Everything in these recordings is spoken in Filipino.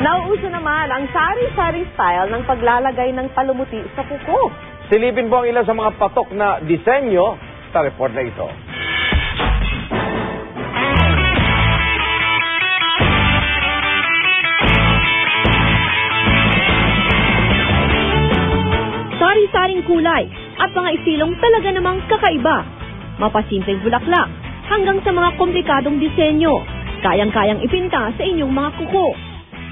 Nauuso naman ang sari-sari style ng paglalagay ng palumuti sa kuko. Silipin po ang ilan sa mga patok na disenyo sa report na ito. Sari-saring kulay at mga istilong talaga namang kakaiba. Mapasimpleng bulaklak hanggang sa mga komplikadong disenyo. Kayang-kayang ipinta sa inyong mga kuko.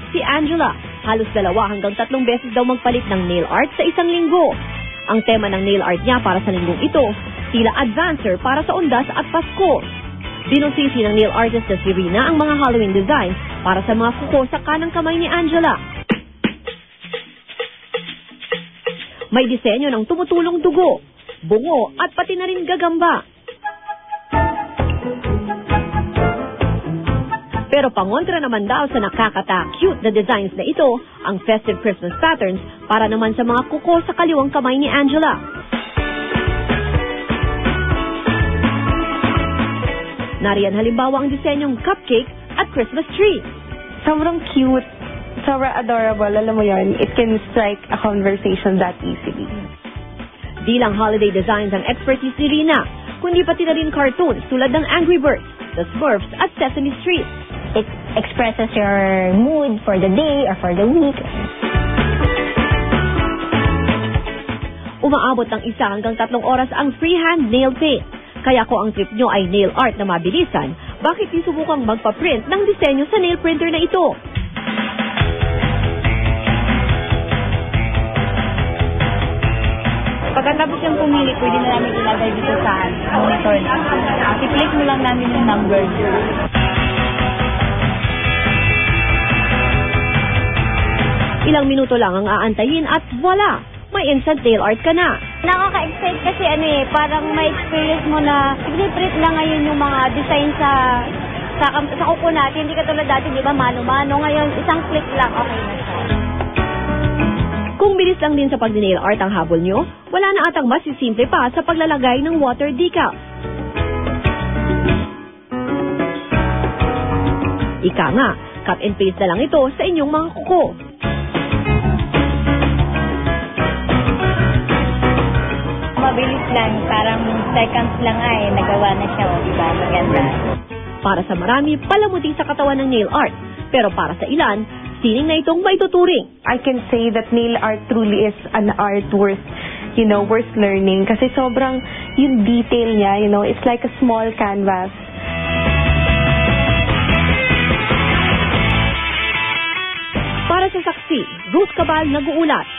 Si Angela, halos 2 hanggang 3 beses daw magpalit ng nail art sa isang linggo. Ang tema ng nail art niya para sa linggong ito, tila advancer para sa undas at Pasko. Binusisi ng nail artist na si Rina ang mga Halloween designs para sa mga kuko sa kanang kamay ni Angela. May disenyo ng tumutulong dugo, bungo at pati na rin gagamba. Pero pangontra naman daw sa nakakata-cute na designs na ito, ang festive Christmas patterns para naman sa mga kuko sa kaliwang kamay ni Angela. Nariyan halimbawa ang disenyong cupcake at Christmas tree. Sobrang cute, sobrang adorable, alam mo yun, it can strike a conversation that easily. Di lang holiday designs ang expertise ni Rina, kundi pati na rin cartoons tulad ng Angry Birds, The Smurfs at Sesame Street. It expresses your mood for the day or for the week. Umaabot ng 1 hanggang 3 oras ang freehand nail paint. Kaya kung ang trip nyo ay nail art na mabilisan, bakit di subukang magpa-print ng disenyo sa nail printer na ito? Pagkatapos yung pumili, pwede na namin ilagay dito sa monitor na. I-click mo lang namin yung number. Ilang minuto lang ang aantayin at voila! May instant nail art ka na. Nakaka-excite kasi parang may experience mo na i-print lang ngayon yung mga design sa kuko natin. Hindi katulad dati, di ba, mano-mano. Ngayon, isang click lang, okay na siya. Kung bilis lang din sa pag-nail art ang habol nyo, wala na atang mas simple pa sa paglalagay ng water decal. Ika nga, cut and paste na lang ito sa inyong mga kuko. Mabilis lang, parang seconds lang nagawa na siya, diba? Maganda. Para sa marami, palamuti sa katawan ng nail art. Pero para sa ilan, sining na itong maituturing. I can say that nail art truly is an art worth learning. Kasi sobrang yung detail niya, it's like a small canvas. Para sa saksi, Ruth Cabal nag-uulat.